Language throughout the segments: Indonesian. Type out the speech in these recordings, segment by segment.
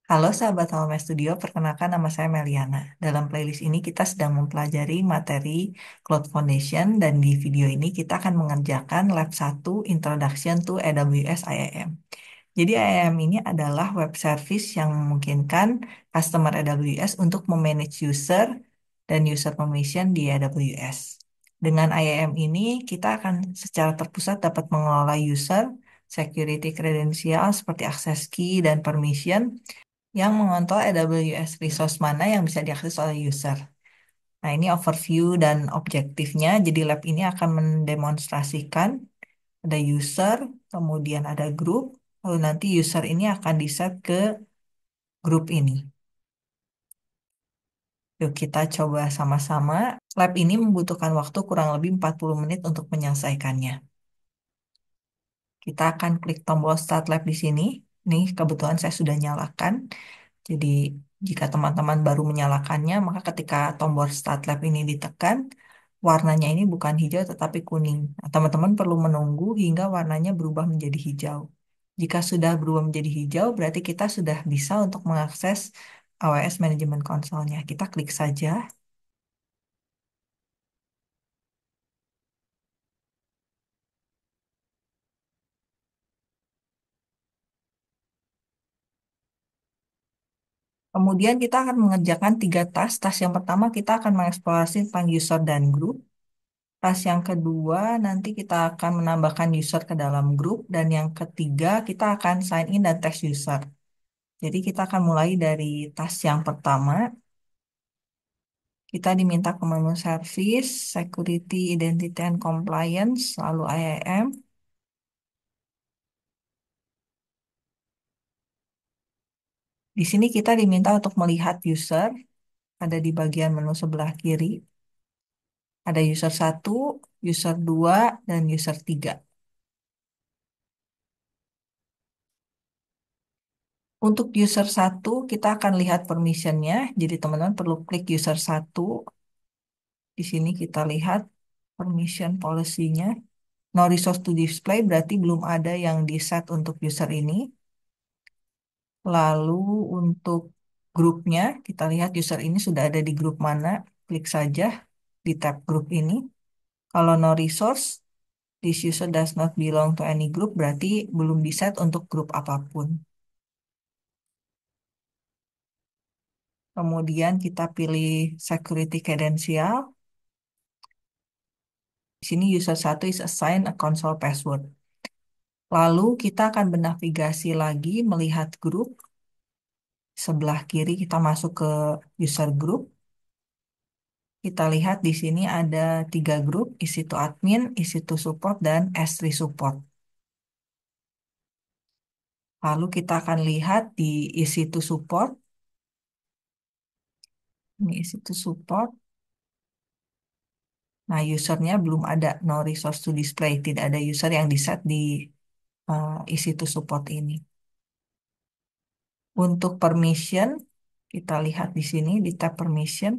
Halo sahabat Home Studio, perkenalkan nama saya Meliana. Dalam playlist ini kita sedang mempelajari materi Cloud Foundation dan di video ini kita akan mengerjakan Lab 1 Introduction to AWS IAM. Jadi IAM ini adalah web service yang memungkinkan customer AWS untuk memanage user dan user permission di AWS. Dengan IAM ini kita akan secara terpusat dapat mengelola user, security credential seperti access key dan permission yang mengontrol AWS resource mana yang bisa diakses oleh user. Nah, ini overview dan objektifnya. Jadi lab ini akan mendemonstrasikan ada user, kemudian ada grup, lalu nanti user ini akan di-set ke grup ini. Yuk kita coba sama-sama. Lab ini membutuhkan waktu kurang lebih 40 menit untuk menyelesaikannya. Kita akan klik tombol Start Lab di sini. Nih, kebetulan saya sudah nyalakan. Jadi, jika teman-teman baru menyalakannya, maka ketika tombol Start Lab ini ditekan, warnanya ini bukan hijau tetapi kuning. Nah, teman-teman perlu menunggu hingga warnanya berubah menjadi hijau. Jika sudah berubah menjadi hijau, berarti kita sudah bisa untuk mengakses AWS Management Console-nya. Kita klik saja. Kemudian kita akan mengerjakan 3 tas. Tas yang pertama kita akan mengeksplorasi tentang user dan group. Tas yang kedua, nanti kita akan menambahkan user ke dalam grup. Dan yang ketiga, kita akan sign in dan test user. Jadi kita akan mulai dari tas yang pertama. Kita diminta ke menu service, security, identity, and compliance, lalu IAM. Di sini kita diminta untuk melihat user, ada di bagian menu sebelah kiri. Ada user 1, user 2, dan user 3. Untuk user 1, kita akan lihat permissionnya. Jadi teman-teman perlu klik user 1. Di sini kita lihat permission policy-nya. No resource to display berarti belum ada yang di-set untuk user ini. Lalu untuk grupnya, kita lihat user ini sudah ada di grup mana. Klik saja di tab grup ini. Kalau no resource, this user does not belong to any group berarti belum di-set untuk grup apapun. Kemudian kita pilih security credential. Di sini user 1 is assigned a console password. Lalu kita akan bernavigasi lagi melihat grup. Sebelah kiri kita masuk ke user group. Kita lihat di sini ada 3 grup, EC2 admin, EC2 support, dan S3 support. Lalu kita akan lihat di EC2 support. Ini EC2 support. Nah, usernya belum ada, no resource to display. Tidak ada user yang di-set di EC2 support ini. Untuk permission, kita lihat di sini di tab permission.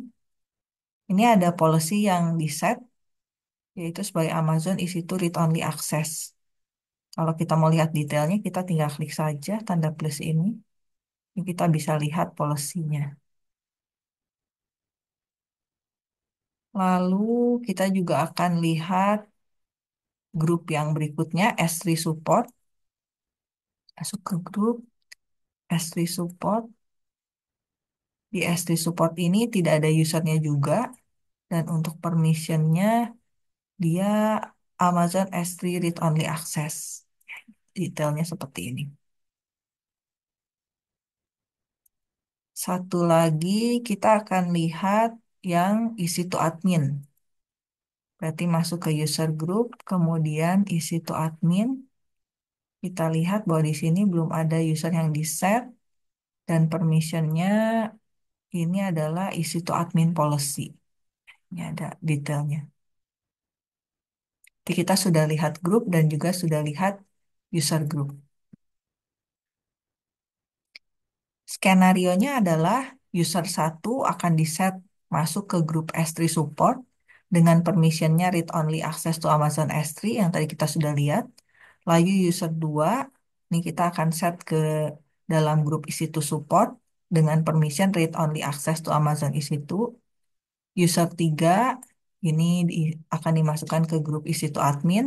Ini ada policy yang di-set, yaitu sebagai Amazon EC2 read-only access. Kalau kita mau lihat detailnya, kita tinggal klik saja tanda plus ini. Ini kita bisa lihat policy-nya. Lalu kita juga akan lihat grup yang berikutnya, S3 support. Masuk ke grup S3 support. Di S3 support ini tidak ada usernya juga. Dan untuk permission-nya, dia Amazon S3 read-only access. Detailnya seperti ini. Satu lagi kita akan lihat yang isi to admin. Berarti masuk ke user group, kemudian isi to admin. Kita lihat bahwa di sini belum ada user yang di-set dan permissionnya ini adalah isi to admin policy. Ini ada detailnya. Jadi kita sudah lihat grup dan juga sudah lihat user group. Skenarionya adalah user 1 akan di-set masuk ke grup S3 support dengan permissionnya read-only access to Amazon S3 yang tadi kita sudah lihat. Lalu user 2, ini kita akan set ke dalam grup EC2 support dengan permission read only access to Amazon EC2. User 3 ini akan dimasukkan ke grup EC2 admin.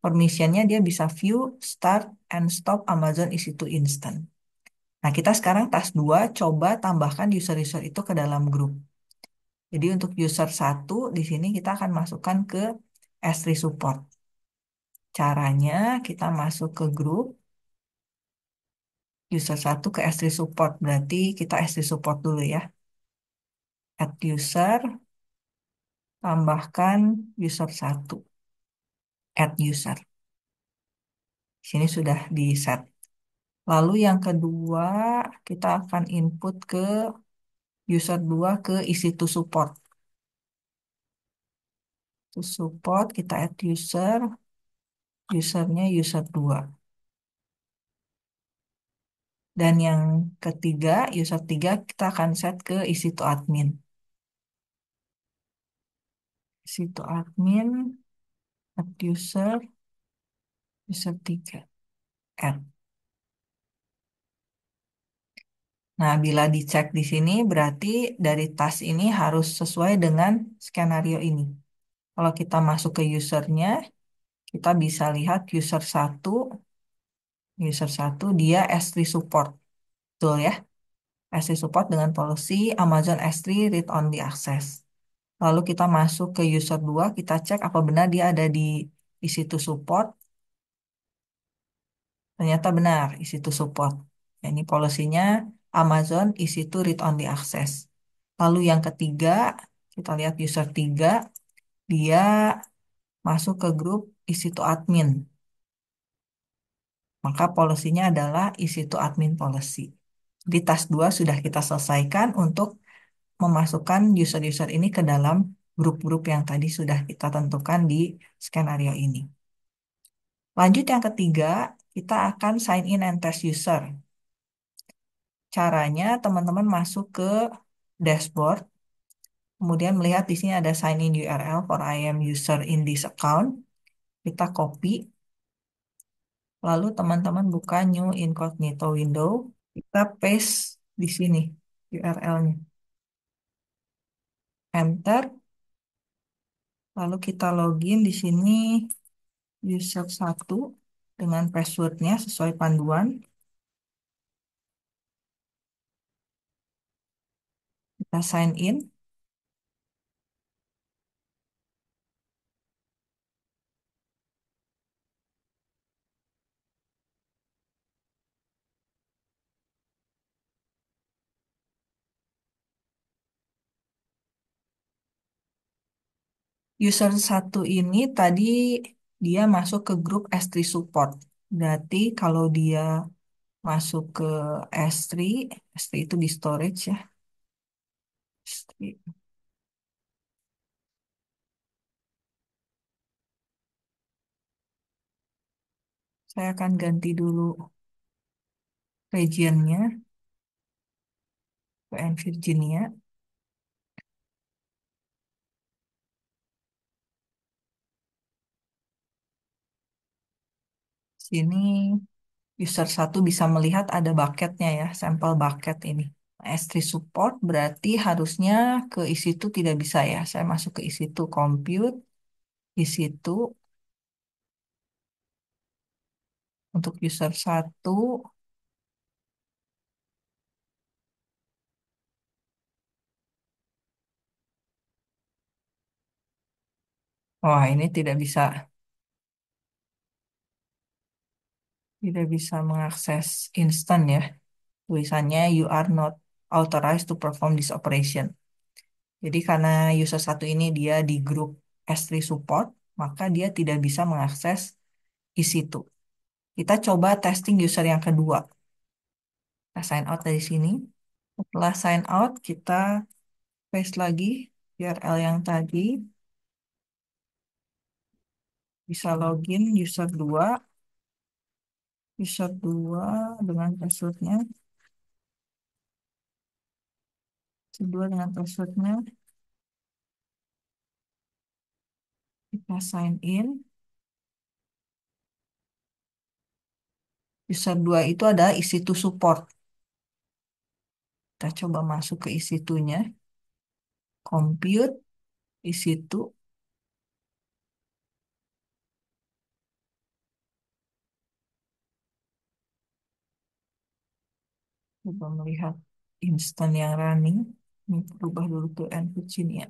Permissionnya dia bisa view, start, and stop Amazon EC2 Instant. Nah, kita sekarang task 2 coba tambahkan user-user itu ke dalam grup. Jadi untuk user 1 di sini kita akan masukkan ke S3 support. Caranya kita masuk ke grup user 1 ke S3 support. Berarti kita S3 support dulu ya. Add user, tambahkan user 1. Add user. Sini sudah di set. Lalu yang kedua, kita akan input ke user 2 ke EC2 support. To support, kita add user, usernya user 2. Dan yang ketiga, user 3 kita akan set ke EC2 admin. EC2 admin, add user, user 3. Add. Nah, bila dicek di sini, berarti dari task ini harus sesuai dengan skenario ini. Kalau kita masuk ke usernya, kita bisa lihat user 1 dia S3 support. Betul ya? S3 support dengan policy Amazon S3 read only access. Lalu kita masuk ke user 2, kita cek apa benar dia ada di EC2 support. Ternyata benar EC2 support. Ini polisinya Amazon EC2 read only access. Lalu yang ketiga, kita lihat user 3, dia masuk ke grup EC2 admin. Maka polisinya adalah EC2 admin policy. Di task 2 sudah kita selesaikan untuk memasukkan user-user ini ke dalam grup-grup yang tadi sudah kita tentukan di skenario ini. Lanjut yang ketiga, kita akan sign in and test user. Caranya teman-teman masuk ke dashboard, kemudian melihat di sini ada sign in URL for I am user in this account. Kita copy, lalu teman-teman buka new incognito window, kita paste di sini URL-nya. Enter, lalu kita login di sini user 1 dengan passwordnya sesuai panduan. Kita sign in. User 1 ini tadi dia masuk ke grup S3 support. Berarti kalau dia masuk ke S3, S3 itu di storage ya. S3. Saya akan ganti dulu regionnya, PN Virginia. Sini user 1 bisa melihat ada bucketnya ya, sampel bucket ini. S3 support berarti harusnya ke isi itu tidak bisa ya. Saya masuk ke isi itu compute, isi itu untuk user 1. Wah, ini tidak bisa mengakses instan ya. Tulisannya you are not authorized to perform this operation. Jadi karena user 1 ini dia di grup S3 support, maka dia tidak bisa mengakses isi itu. Kita coba testing user yang kedua. Kita sign out dari sini. Setelah sign out, kita paste lagi URL yang tadi. Bisa login user 2 dengan passwordnya. User 2 dengan passwordnya. Kita sign in. User 2 itu adalah isi to support. Kita coba masuk ke EC2-nya, compute EC2. Coba melihat instan yang running. Ini berubah dulu ke Virginia.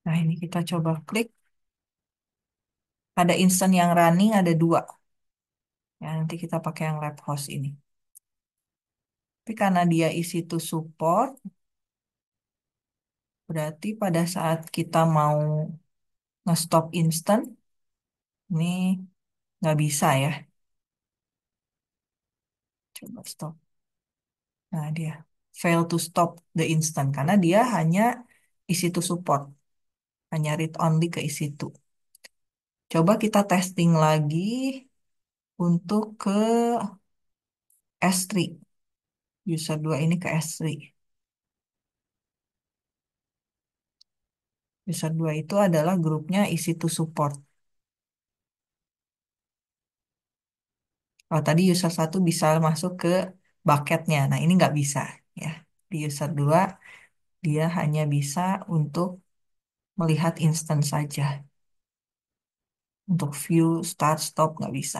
Nah, ini kita coba klik. Ada instan yang running, ada dua. Ya, nanti kita pakai yang lab host ini. Tapi karena dia isi to support, berarti pada saat kita mau nge-stop instant, ini nggak bisa ya. Coba stop. Nah, dia fail to stop the instant karena dia hanya isi to support, hanya read only ke isi to. Coba kita testing lagi untuk ke S3. User 2 ini ke S3. User 2 itu adalah grupnya isi to support. Kalau tadi user 1 bisa masuk ke bucketnya. Nah, ini nggak bisa ya. Di user 2 dia hanya bisa untuk melihat instance saja. Untuk view, start, stop nggak bisa.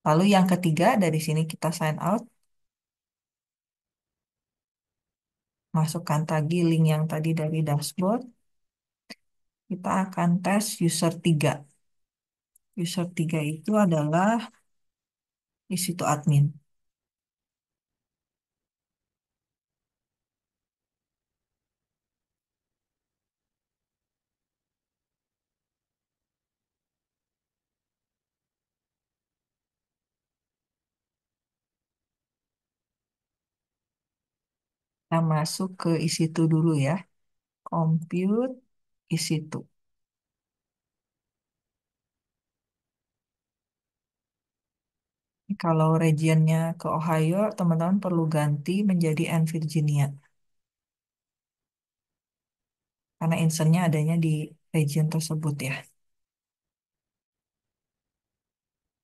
Lalu yang ketiga, dari sini kita sign out. Masukkan tadi link yang tadi dari dashboard. Kita akan tes user 3. User 3 itu adalah di situ admin. Kita masuk ke isi itu dulu ya. Compute isi itu. Kalau regionnya ke Ohio, teman-teman perlu ganti menjadi N Virginia. Karena instance adanya di region tersebut ya.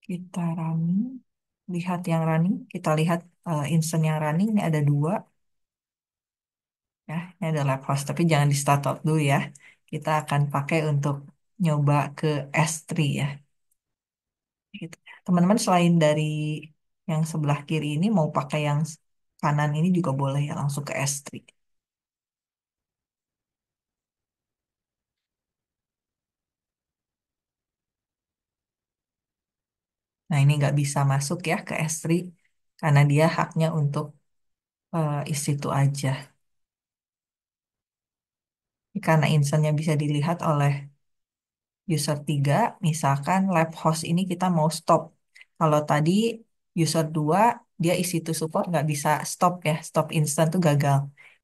Kita running. Lihat yang running. Kita lihat instance yang running. Ini ada dua. Ya, ini ada lab host. Tapi jangan di startup dulu ya. Kita akan pakai untuk nyoba ke S3 ya. Gitu. Teman-teman selain dari yang sebelah kiri ini mau pakai yang kanan ini juga boleh ya langsung ke S3. Nah, ini nggak bisa masuk ya ke S3 karena dia haknya untuk isi itu aja. Karena instannya bisa dilihat oleh user 3, misalkan lab host ini kita mau stop. Kalau tadi user 2 dia isi to support nggak bisa stop ya, stop instant tuh gagal.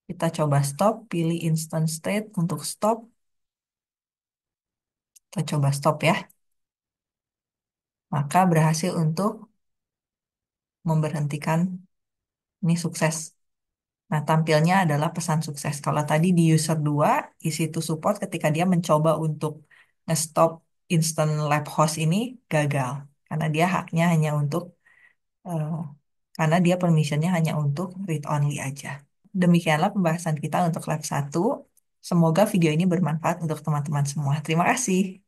Kita coba stop, pilih instant state untuk stop. Kita coba stop ya. Maka berhasil untuk memberhentikan ini sukses. Nah, tampilnya adalah pesan sukses. Kalau tadi di user 2 isi to support ketika dia mencoba untuk nge-stop instant lab host ini gagal. Karena dia haknya hanya untuk, eh, karena dia permissionnya hanya untuk read only aja. Demikianlah pembahasan kita untuk lab 1. Semoga video ini bermanfaat untuk teman-teman semua. Terima kasih.